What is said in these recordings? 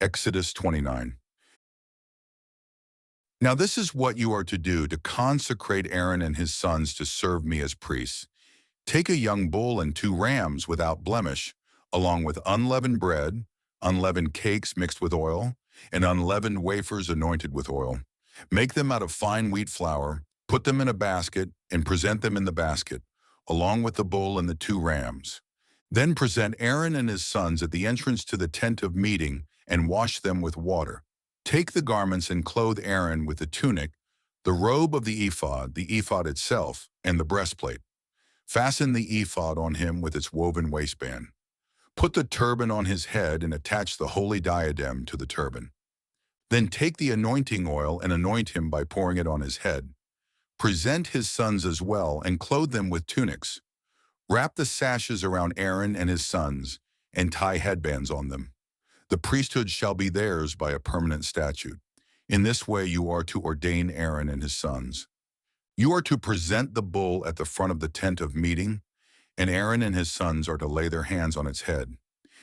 Exodus 29. Now this is what you are to do to consecrate Aaron and his sons to serve me as priests. Take a young bull and 2 rams without blemish, along with unleavened bread, unleavened cakes mixed with oil, and unleavened wafers anointed with oil. Make them out of fine wheat flour, put them in a basket, and present them in the basket, along with the bull and the 2 rams. Then present Aaron and his sons at the entrance to the tent of meeting and wash them with water. Take the garments and clothe Aaron with the tunic, the robe of the ephod itself, and the breastplate. Fasten the ephod on him with its woven waistband. Put the turban on his head and attach the holy diadem to the turban. Then take the anointing oil and anoint him by pouring it on his head. Present his sons as well and clothe them with tunics. Wrap the sashes around Aaron and his sons and tie headbands on them. The priesthood shall be theirs by a permanent statute. In this way you are to ordain Aaron and his sons. You are to present the bull at the front of the tent of meeting, and Aaron and his sons are to lay their hands on its head.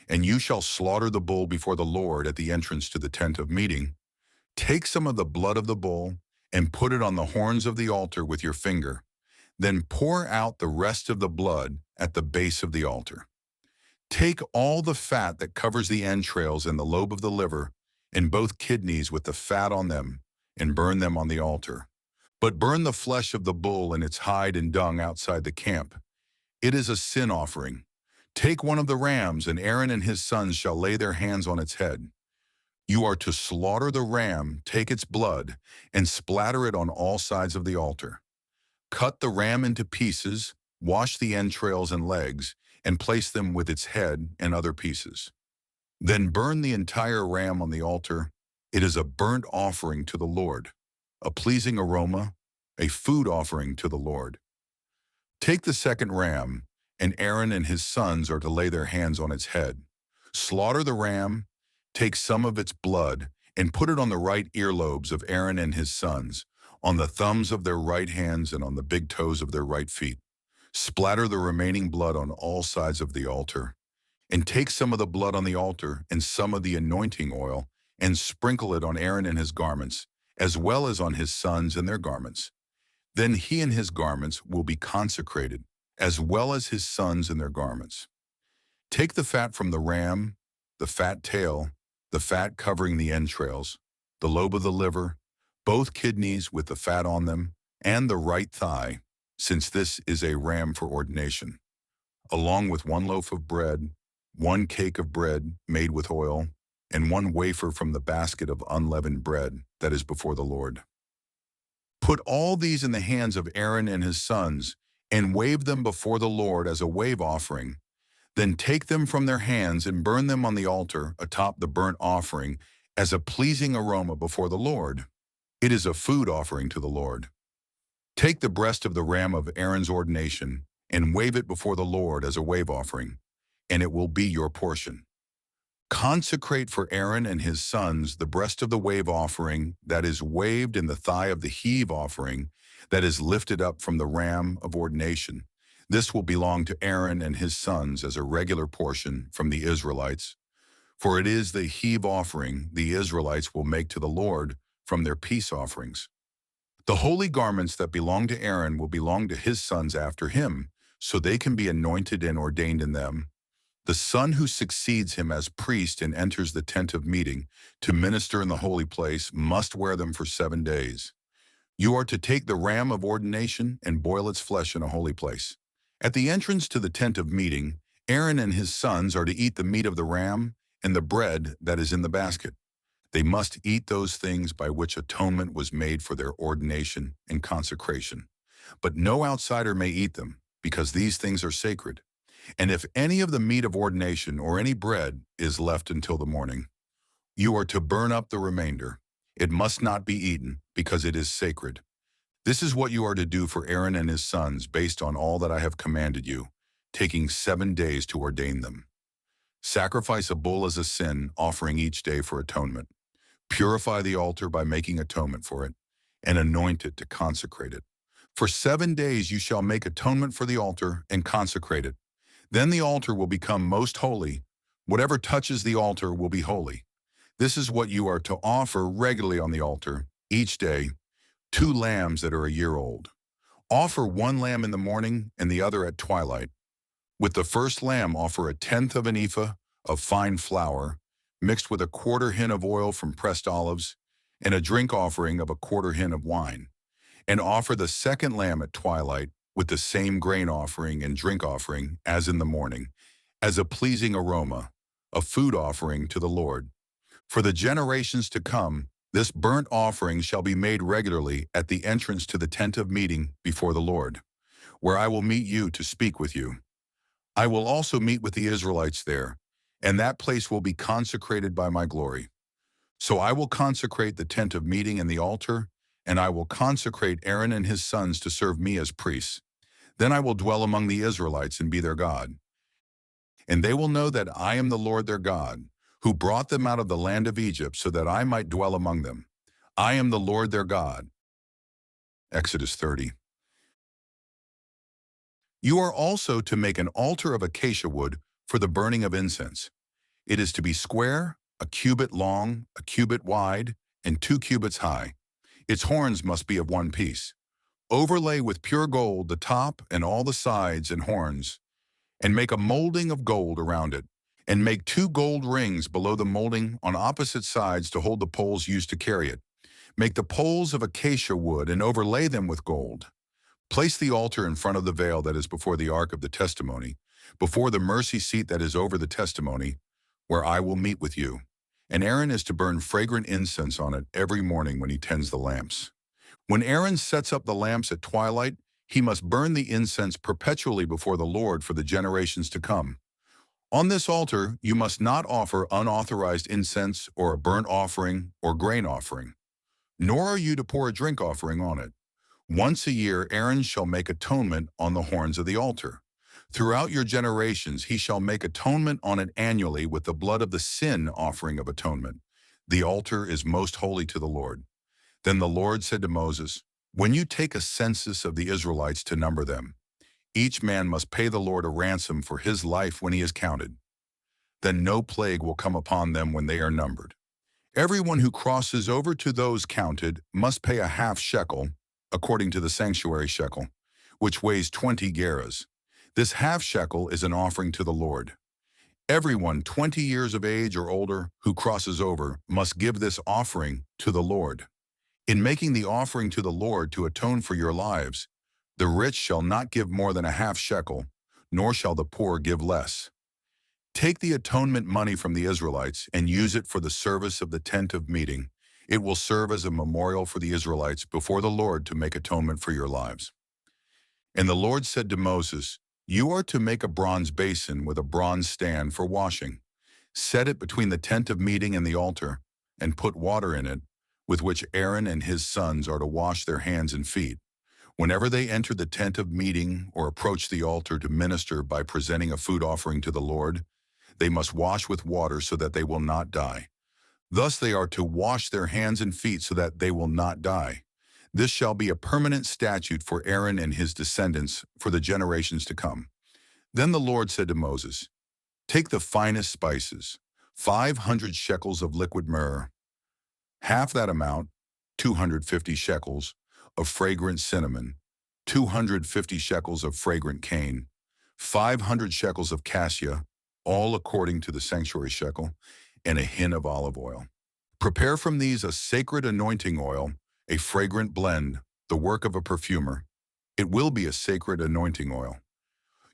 And you shall slaughter the bull before the Lord at the entrance to the tent of meeting. Take some of the blood of the bull and put it on the horns of the altar with your finger. Then pour out the rest of the blood at the base of the altar. Take all the fat that covers the entrails and the lobe of the liver, and both kidneys with the fat on them, and burn them on the altar. But burn the flesh of the bull and its hide and dung outside the camp. It is a sin offering. Take one of the rams, and Aaron and his sons shall lay their hands on its head. You are to slaughter the ram, take its blood, and splatter it on all sides of the altar. Cut the ram into pieces, wash the entrails and legs, and place them with its head and other pieces. Then burn the entire ram on the altar. It is a burnt offering to the Lord, a pleasing aroma, a food offering to the Lord. Take the second ram, and Aaron and his sons are to lay their hands on its head. Slaughter the ram, take some of its blood, and put it on the right earlobes of Aaron and his sons, on the thumbs of their right hands and on the big toes of their right feet. Splatter the remaining blood on all sides of the altar, and take some of the blood on the altar and some of the anointing oil, and sprinkle it on Aaron and his garments, as well as on his sons and their garments. Then he and his garments will be consecrated, as well as his sons and their garments. Take the fat from the ram, the fat tail, the fat covering the entrails, the lobe of the liver, both kidneys with the fat on them, and the right thigh, since this is a ram for ordination, along with 1 loaf of bread, 1 cake of bread made with oil, and 1 wafer from the basket of unleavened bread that is before the Lord. Put all these in the hands of Aaron and his sons, and wave them before the Lord as a wave offering. Then take them from their hands and burn them on the altar atop the burnt offering as a pleasing aroma before the Lord. It is a food offering to the Lord. Take the breast of the ram of Aaron's ordination and wave it before the Lord as a wave offering, and it will be your portion. Consecrate for Aaron and his sons the breast of the wave offering that is waved and the thigh of the heave offering that is lifted up from the ram of ordination. This will belong to Aaron and his sons as a regular portion from the Israelites. For it is the heave offering the Israelites will make to the Lord from their peace offerings. The holy garments that belong to Aaron will belong to his sons after him, so they can be anointed and ordained in them. The son who succeeds him as priest and enters the tent of meeting to minister in the holy place must wear them for 7 days. You are to take the ram of ordination and boil its flesh in a holy place. At the entrance to the tent of meeting, Aaron and his sons are to eat the meat of the ram and the bread that is in the basket. They must eat those things by which atonement was made for their ordination and consecration. But no outsider may eat them, because these things are sacred. And if any of the meat of ordination or any bread is left until the morning, you are to burn up the remainder. It must not be eaten, because it is sacred. This is what you are to do for Aaron and his sons based on all that I have commanded you, taking 7 days to ordain them. Sacrifice a bull as a sin offering each day for atonement. Purify the altar by making atonement for it, and anoint it to consecrate it. For 7 days you shall make atonement for the altar and consecrate it. Then the altar will become most holy. Whatever touches the altar will be holy. This is what you are to offer regularly on the altar, each day, 2 lambs that are a year old. Offer 1 lamb in the morning and the other at twilight. With the first lamb offer a tenth of an ephah of fine flour, mixed with a quarter hin of oil from pressed olives, and a drink offering of a quarter hin of wine. And offer the second lamb at twilight with the same grain offering and drink offering as in the morning, as a pleasing aroma, a food offering to the Lord. For the generations to come, this burnt offering shall be made regularly at the entrance to the tent of meeting before the Lord, where I will meet you to speak with you. I will also meet with the Israelites there, and that place will be consecrated by my glory. So I will consecrate the tent of meeting and the altar, and I will consecrate Aaron and his sons to serve me as priests. Then I will dwell among the Israelites and be their God. And they will know that I am the Lord their God, who brought them out of the land of Egypt so that I might dwell among them. I am the Lord their God. Exodus 30. You are also to make an altar of acacia wood for the burning of incense. It is to be square, a cubit long, a cubit wide, and 2 cubits high. Its horns must be of one piece. Overlay with pure gold the top and all the sides and horns, and make a molding of gold around it, and make 2 gold rings below the molding on opposite sides to hold the poles used to carry it. Make the poles of acacia wood and overlay them with gold. Place the altar in front of the veil that is before the ark of the testimony, before the mercy seat that is over the testimony, where I will meet with you. And Aaron is to burn fragrant incense on it every morning when he tends the lamps. When Aaron sets up the lamps at twilight, he must burn the incense perpetually before the Lord for the generations to come. On this altar, you must not offer unauthorized incense or a burnt offering or grain offering, nor are you to pour a drink offering on it. Once a year Aaron shall make atonement on the horns of the altar. Throughout your generations he shall make atonement on it annually with the blood of the sin offering of atonement. The altar is most holy to the Lord. Then the Lord said to Moses, when you take a census of the Israelites to number them, each man must pay the Lord a ransom for his life when he is counted. Then no plague will come upon them when they are numbered. Everyone who crosses over to those counted must pay a half shekel, according to the sanctuary shekel, which weighs 20 gerahs. This half shekel is an offering to the Lord. Everyone 20 years of age or older who crosses over must give this offering to the Lord. In making the offering to the Lord to atone for your lives, the rich shall not give more than a half shekel, nor shall the poor give less. Take the atonement money from the Israelites and use it for the service of the tent of meeting. It will serve as a memorial for the Israelites before the Lord to make atonement for your lives. And the Lord said to Moses, you are to make a bronze basin with a bronze stand for washing. Set it between the tent of meeting and the altar, and put water in it, with which Aaron and his sons are to wash their hands and feet. Whenever they enter the tent of meeting or approach the altar to minister by presenting a food offering to the Lord, they must wash with water so that they will not die. Thus they are to wash their hands and feet so that they will not die. This shall be a permanent statute for Aaron and his descendants for the generations to come. Then the Lord said to Moses, take the finest spices, 500 shekels of liquid myrrh, half that amount, 250 shekels, of fragrant cinnamon, 250 shekels of fragrant cane, 500 shekels of cassia, all according to the sanctuary shekel, and a hin of olive oil. Prepare from these a sacred anointing oil, a fragrant blend, the work of a perfumer. It will be a sacred anointing oil.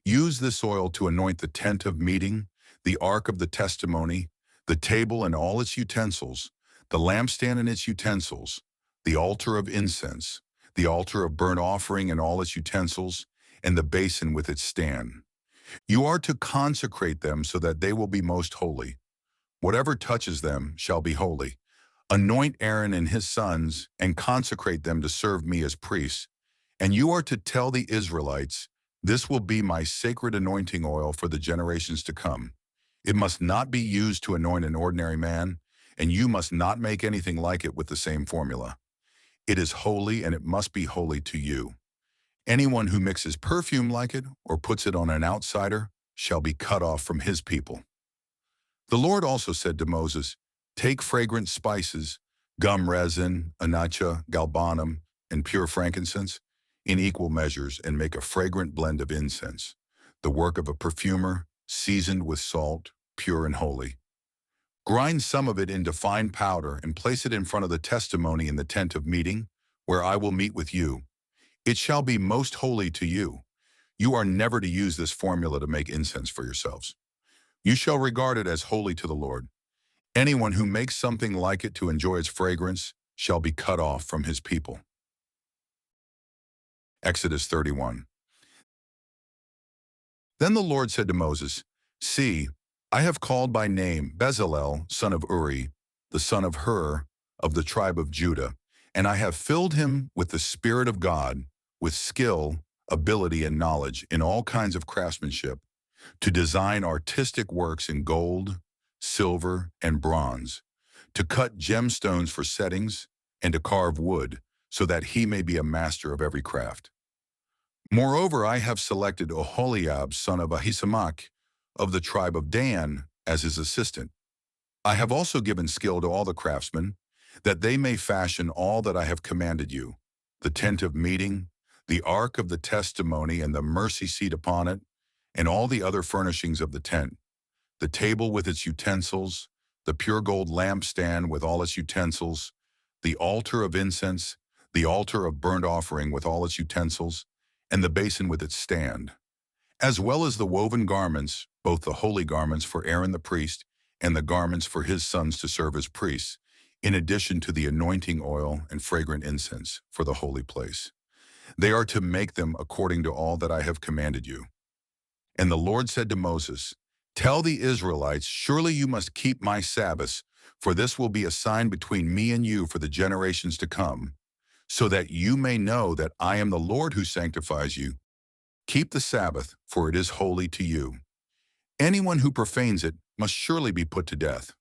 Use this oil to anoint the tent of meeting, the ark of the testimony, the table and all its utensils, the lampstand and its utensils, the altar of incense, the altar of burnt offering and all its utensils, and the basin with its stand. You are to consecrate them so that they will be most holy. Whatever touches them shall be holy. Anoint Aaron and his sons and consecrate them to serve me as priests. And you are to tell the Israelites, this will be my sacred anointing oil for the generations to come. It must not be used to anoint an ordinary man, and you must not make anything like it with the same formula. It is holy and it must be holy to you. Anyone who mixes perfume like it or puts it on an outsider shall be cut off from his people. The Lord also said to Moses, Take fragrant spices, gum resin, anacha, galbanum, and pure frankincense in equal measures and make a fragrant blend of incense, the work of a perfumer, seasoned with salt, pure and holy. Grind some of it into fine powder and place it in front of the testimony in the tent of meeting, where I will meet with you. It shall be most holy to you. You are never to use this formula to make incense for yourselves. You shall regard it as holy to the Lord. Anyone who makes something like it to enjoy its fragrance shall be cut off from his people. Exodus 31. Then the Lord said to Moses, See, I have called by name Bezalel, son of Uri, the son of Hur, of the tribe of Judah, and I have filled him with the Spirit of God, with skill, ability, and knowledge in all kinds of craftsmanship, to design artistic works in gold, silver, and bronze, to cut gemstones for settings, and to carve wood, so that he may be a master of every craft. Moreover, I have selected Oholiab, son of Ahisamach, of the tribe of Dan, as his assistant. I have also given skill to all the craftsmen, that they may fashion all that I have commanded you, the tent of meeting, the ark of the testimony and the mercy seat upon it, and all the other furnishings of the tent, the table with its utensils, the pure gold lampstand with all its utensils, the altar of incense, the altar of burnt offering with all its utensils, and the basin with its stand, as well as the woven garments, both the holy garments for Aaron the priest and the garments for his sons to serve as priests, in addition to the anointing oil and fragrant incense for the holy place. They are to make them according to all that I have commanded you. And the Lord said to Moses, Tell the Israelites, surely you must keep my Sabbaths, for this will be a sign between me and you for the generations to come, so that you may know that I am the Lord who sanctifies you. Keep the Sabbath, for it is holy to you. Anyone who profanes it must surely be put to death.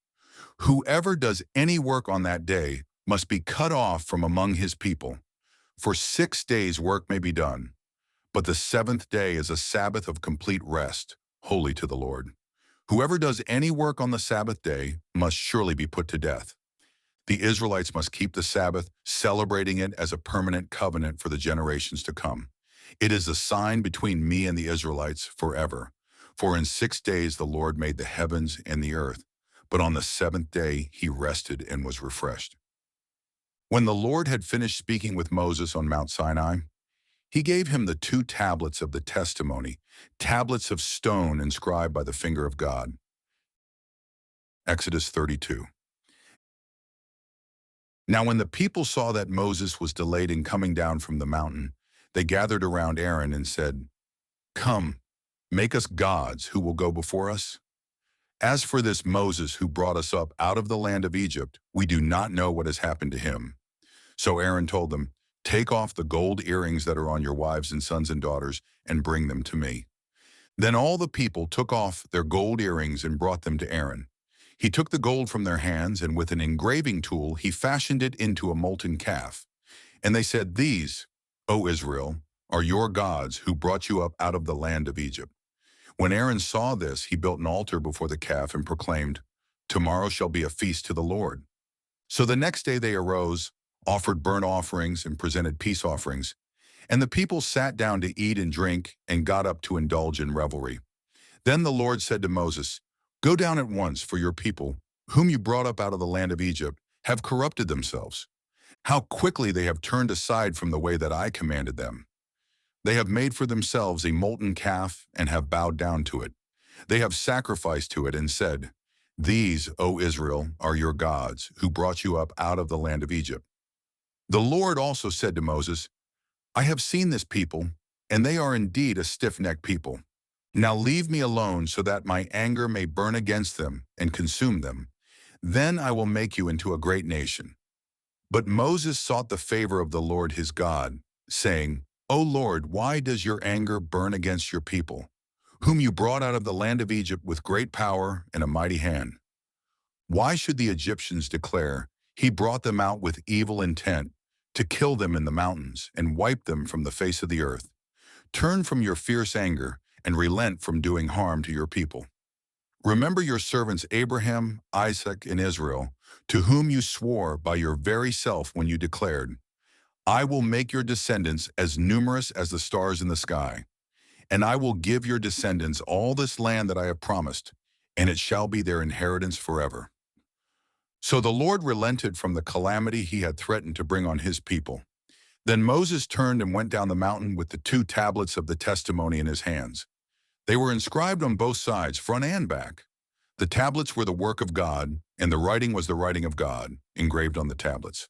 Whoever does any work on that day must be cut off from among his people. For 6 days work may be done, but the seventh day is a Sabbath of complete rest, holy to the Lord. Whoever does any work on the Sabbath day must surely be put to death. The Israelites must keep the Sabbath, celebrating it as a permanent covenant for the generations to come. It is a sign between me and the Israelites forever. For in 6 days the Lord made the heavens and the earth, but on the seventh day he rested and was refreshed. When the Lord had finished speaking with Moses on Mount Sinai, he gave him the 2 tablets of the testimony, tablets of stone inscribed by the finger of God. Exodus 32. Now when the people saw that Moses was delayed in coming down from the mountain, they gathered around Aaron and said, Come, make us gods who will go before us. As for this Moses who brought us up out of the land of Egypt, we do not know what has happened to him. So Aaron told them, Take off the gold earrings that are on your wives and sons and daughters and bring them to me. Then all the people took off their gold earrings and brought them to Aaron. He took the gold from their hands, and with an engraving tool he fashioned it into a molten calf. And they said, These, O Israel, are your gods who brought you up out of the land of Egypt. When Aaron saw this, he built an altar before the calf and proclaimed, Tomorrow shall be a feast to the Lord. So the next day they arose, offered burnt offerings, and presented peace offerings. And the people sat down to eat and drink and got up to indulge in revelry. Then the Lord said to Moses, Go down at once, for your people, whom you brought up out of the land of Egypt, have corrupted themselves. How quickly they have turned aside from the way that I commanded them. They have made for themselves a molten calf and have bowed down to it. They have sacrificed to it and said, These, O Israel, are your gods, who brought you up out of the land of Egypt. The Lord also said to Moses, I have seen this people, and they are indeed a stiff-necked people. Now leave me alone so that my anger may burn against them and consume them. Then I will make you into a great nation. But Moses sought the favor of the Lord his God, saying, O Lord, why does your anger burn against your people, whom you brought out of the land of Egypt with great power and a mighty hand? Why should the Egyptians declare, He brought them out with evil intent, to kill them in the mountains and wipe them from the face of the earth? Turn from your fierce anger and relent from doing harm to your people. Remember your servants Abraham, Isaac, and Israel, to whom you swore by your very self when you declared, I will make your descendants as numerous as the stars in the sky, and I will give your descendants all this land that I have promised, and it shall be their inheritance forever. So the Lord relented from the calamity he had threatened to bring on his people. Then Moses turned and went down the mountain with the 2 tablets of the testimony in his hands. They were inscribed on both sides, front and back. The tablets were the work of God, and the writing was the writing of God, engraved on the tablets.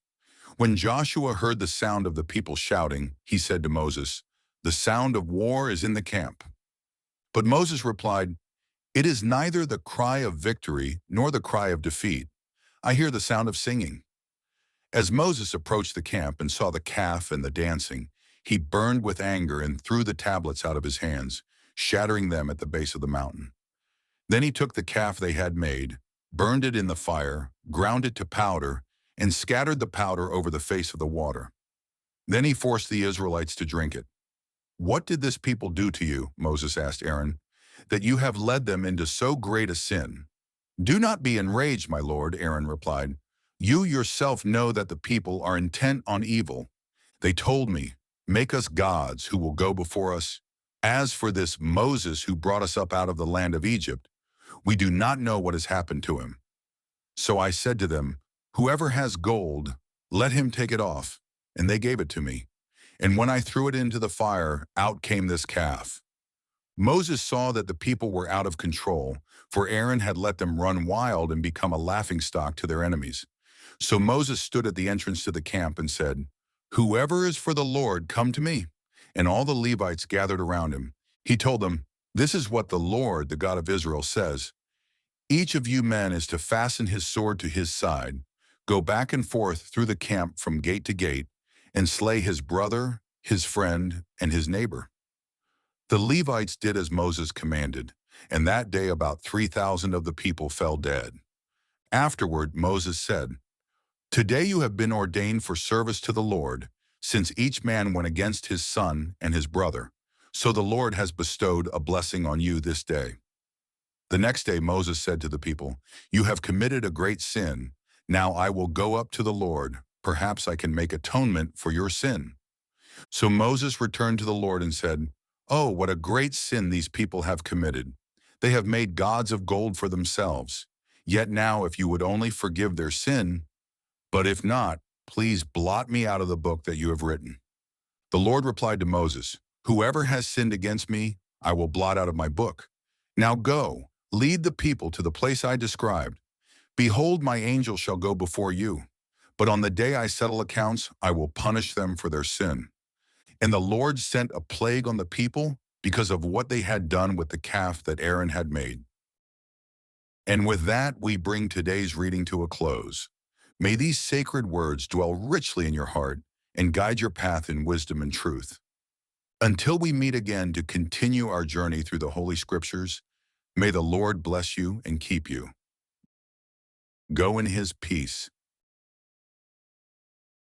When Joshua heard the sound of the people shouting, he said to Moses, The sound of war is in the camp. But Moses replied, It is neither the cry of victory nor the cry of defeat. I hear the sound of singing. As Moses approached the camp and saw the calf and the dancing, he burned with anger and threw the tablets out of his hands, shattering them at the base of the mountain. Then he took the calf they had made, burned it in the fire, ground it to powder, and scattered the powder over the face of the water. Then he forced the Israelites to drink it. What did this people do to you, Moses asked Aaron, that you have led them into so great a sin? Do not be enraged, my lord, Aaron replied. You yourself know that the people are intent on evil. They told me, Make us gods who will go before us. As for this Moses who brought us up out of the land of Egypt, we do not know what has happened to him. So I said to them, Whoever has gold, let him take it off. And they gave it to me. And when I threw it into the fire, out came this calf. Moses saw that the people were out of control, for Aaron had let them run wild and become a laughingstock to their enemies. So Moses stood at the entrance to the camp and said, Whoever is for the Lord, come to me. And all the Levites gathered around him. He told them, This is what the Lord, the God of Israel, says. Each of you men is to fasten his sword to his side, go back and forth through the camp from gate to gate, and slay his brother, his friend, and his neighbor. The Levites did as Moses commanded, and that day about 3,000 of the people fell dead. Afterward, Moses said, Today you have been ordained for service to the Lord, since each man went against his son and his brother. So the Lord has bestowed a blessing on you this day. The next day Moses said to the people, You have committed a great sin. Now I will go up to the Lord. Perhaps I can make atonement for your sin. So Moses returned to the Lord and said, Oh, what a great sin these people have committed. They have made gods of gold for themselves. Yet now if you would only forgive their sin, but if not, please blot me out of the book that you have written. The Lord replied to Moses, Whoever has sinned against me, I will blot out of my book. Now go, lead the people to the place I described. Behold, my angel shall go before you. But on the day I settle accounts, I will punish them for their sin. And the Lord sent a plague on the people because of what they had done with the calf that Aaron had made. And with that, we bring today's reading to a close. May these sacred words dwell richly in your heart and guide your path in wisdom and truth. Until we meet again to continue our journey through the Holy Scriptures, may the Lord bless you and keep you. Go in His peace.